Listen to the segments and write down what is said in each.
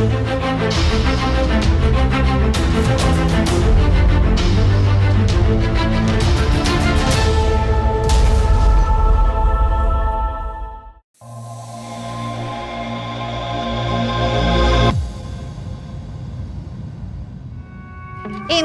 In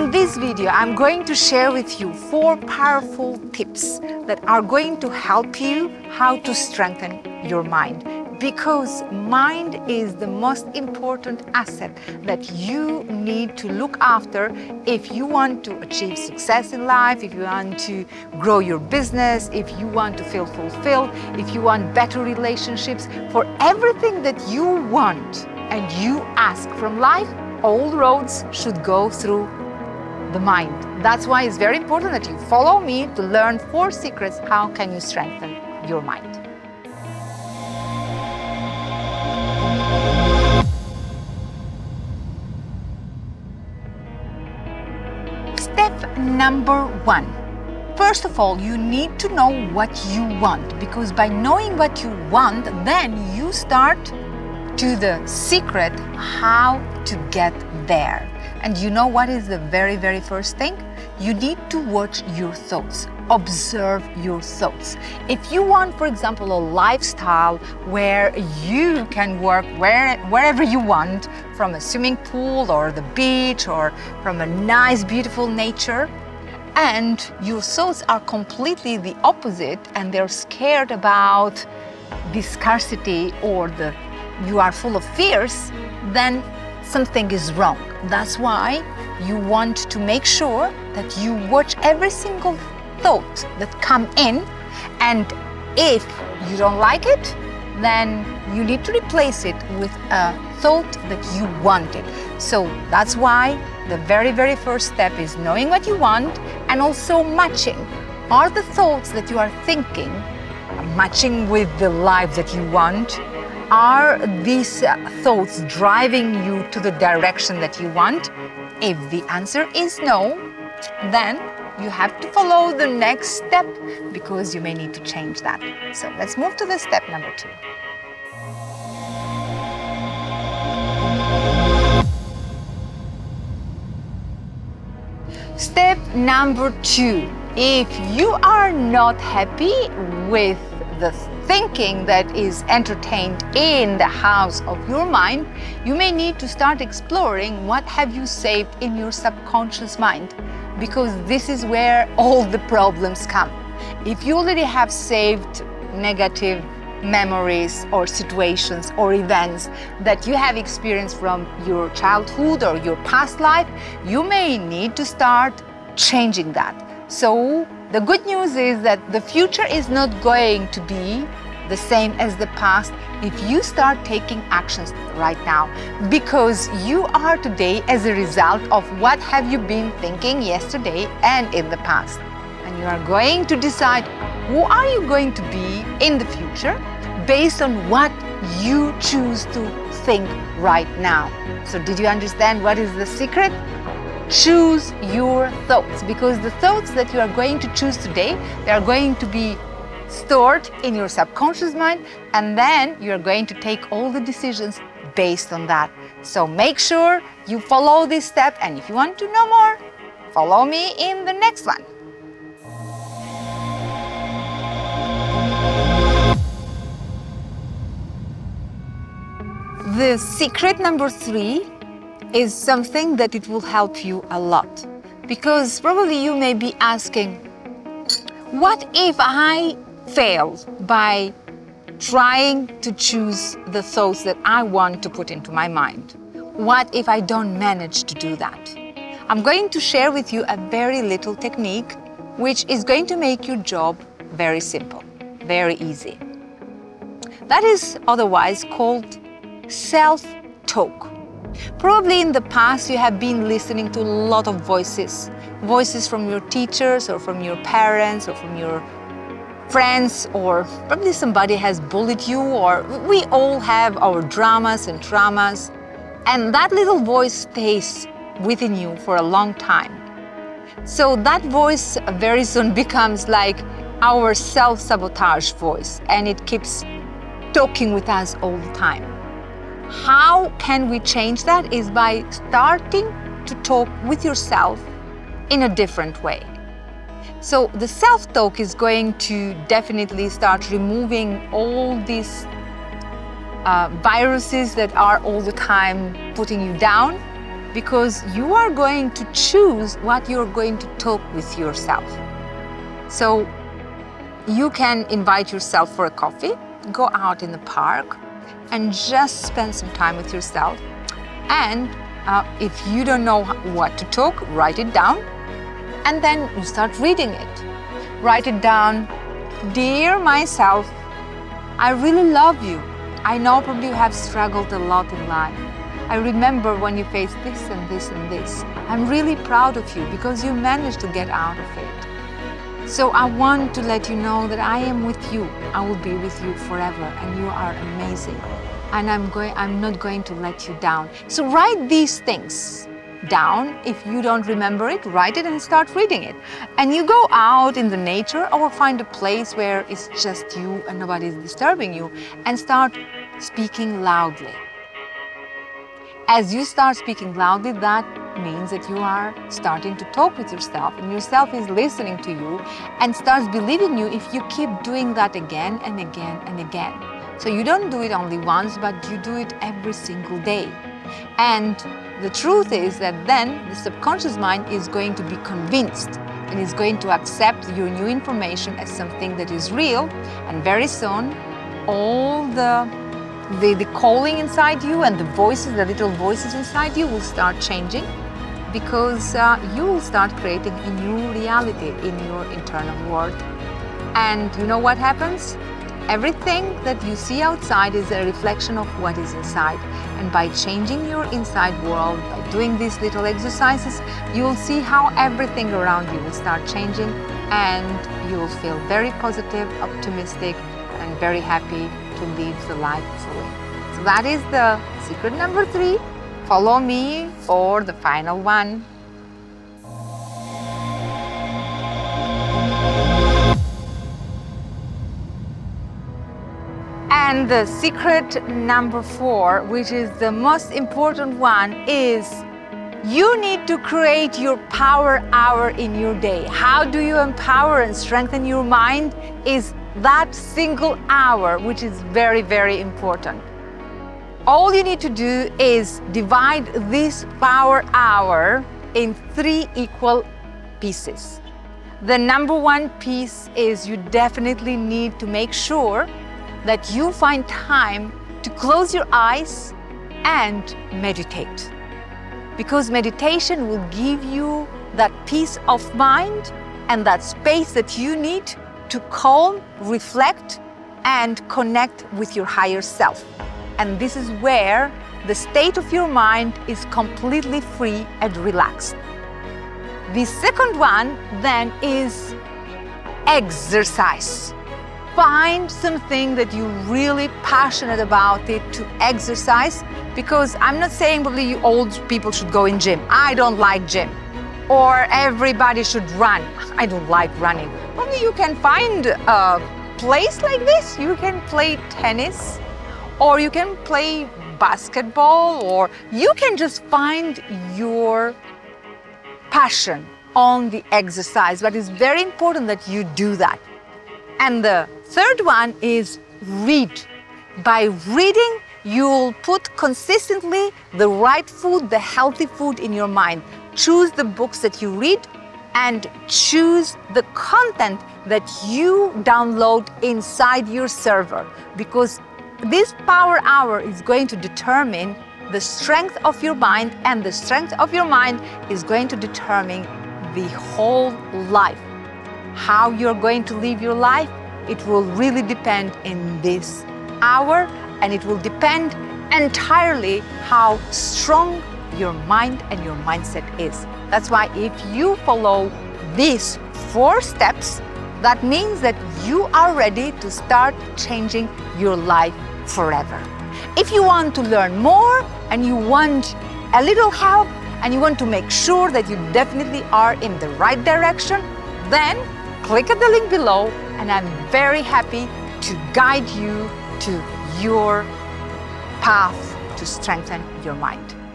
this video, I'm going to share with you 4 powerful tips that are going to help you how to strengthen your mind. Because mind is the most important asset that you need to look after if you want to achieve success in life, if you want to grow your business, if you want to feel fulfilled, if you want better relationships. For everything that you want and you ask from life, all roads should go through the mind. That's why it's very important that you follow me to learn 4 secrets how can you strengthen your mind. Step number 1. First of all, you need to know what you want, because by knowing what you want, then you start to the secret how to get there. And you know what is the very first thing? You need to watch your thoughts, observe your thoughts. If you want, for example, a lifestyle where you can work wherever you want, from a swimming pool or the beach or from a nice, beautiful nature, and your thoughts are completely the opposite and they're scared about the scarcity or you are full of fears, then something is wrong. That's why you want to make sure that you watch every single thought that come in, and if you don't like it, then you need to replace it with a thought that you wanted. So that's why the very first step is knowing what you want and also matching. Are the thoughts that you are thinking matching with the life that you want? Are these thoughts driving you to the direction that you want? If the answer is no, then you have to follow the next step because you may need to change that. So let's move to the step number 2. Step number 2. If you are not happy with the thinking that is entertained in the house of your mind, you may need to start exploring what have you saved in your subconscious mind, because this is where all the problems come. If you already have saved negative memories or situations or events that you have experienced from your childhood or your past life, you may need to start changing that. So the good news is that the future is not going to be the same as the past if you start taking actions right now, because you are today as a result of what have you been thinking yesterday and in the past. And you are going to decide who are you going to be in the future based on what you choose to think right now. So did you understand what is the secret? Choose your thoughts, because the thoughts that you are going to choose today, they are going to be stored in your subconscious mind, and then you're going to take all the decisions based on that. So make sure you follow this step, and if you want to know more, follow me in the next one. The secret number 3 is something that it will help you a lot, because probably you may be asking, what if I fail by trying to choose the thoughts that I want to put into my mind? What if I don't manage to do that? I'm going to share with you a very little technique which is going to make your job very simple, very easy. That is otherwise called self-talk. Probably in the past you have been listening to a lot of voices from your teachers or from your parents or from your friends, or probably somebody has bullied you, or we all have our dramas and traumas, and that little voice stays within you for a long time. So that voice very soon becomes like our self-sabotage voice, and it keeps talking with us all the time. how can we change that? Is by starting to talk with yourself in a different way. So the self-talk is going to definitely start removing all these viruses that are all the time putting you down, because you are going to choose what you're going to talk with yourself. So you can invite yourself for a coffee, go out in the park, and just spend some time with yourself. And if you don't know what to talk, write it down, and then you start reading it. Write it down. Dear myself, I really love you. I know probably you have struggled a lot in life. I remember when you faced this and this and this. I'm really proud of you because you managed to get out of it. So I want to let you know that I am with you. I will be with you forever, and you are amazing. And I'm not going to let you down. So write these things down. If you don't remember it, write it and start reading it. And you go out in the nature or find a place where it's just you and nobody is disturbing you, and start speaking loudly. As you start speaking loudly, that means that you are starting to talk with yourself, and yourself is listening to you and starts believing you if you keep doing that again and again and again. So you don't do it only once, but you do it every single day. And the truth is that then the subconscious mind is going to be convinced and is going to accept your new information as something that is real, and very soon all the calling inside you and the voices, the little voices inside you will start changing, because you will start creating a new reality in your internal world. And you know what happens? Everything that you see outside is a reflection of what is inside. And by changing your inside world, by doing these little exercises, you will see how everything around you will start changing, and you will feel very positive, optimistic, and very happy to live the life fully. So that is the secret number 3. Follow me for the final one. And the secret number 4, which is the most important one, is you need to create your power hour in your day. How do you empower and strengthen your mind? Is that single hour, which is very, very important. All you need to do is divide this power hour in 3 equal pieces. The number 1 piece is you definitely need to make sure that you find time to close your eyes and meditate. Because meditation will give you that peace of mind and that space that you need to calm, reflect, and connect with your higher self. And this is where the state of your mind is completely free and relaxed. The second one then is exercise. Find something that you're really passionate about it to exercise, because I'm not saying probably you old people should go in gym. I don't like gym. Or everybody should run. I don't like running. Probably you can find a place like this. You can play tennis, or you can play basketball, or you can just find your passion on the exercise. But it's very important that you do that. And the third one is read. By reading, you'll put consistently the right food, the healthy food in your mind. Choose the books that you read and choose the content that you download inside your server, because this power hour is going to determine the strength of your mind, and the strength of your mind is going to determine the whole life. How you're going to live your life, it will really depend in this hour, and it will depend entirely how strong your mind and your mindset is. That's why if you follow these 4 steps, that means that you are ready to start changing your life forever. If you want to learn more and you want a little help and you want to make sure that you definitely are in the right direction, then click at the link below, and I'm very happy to guide you to your path to strengthen your mind.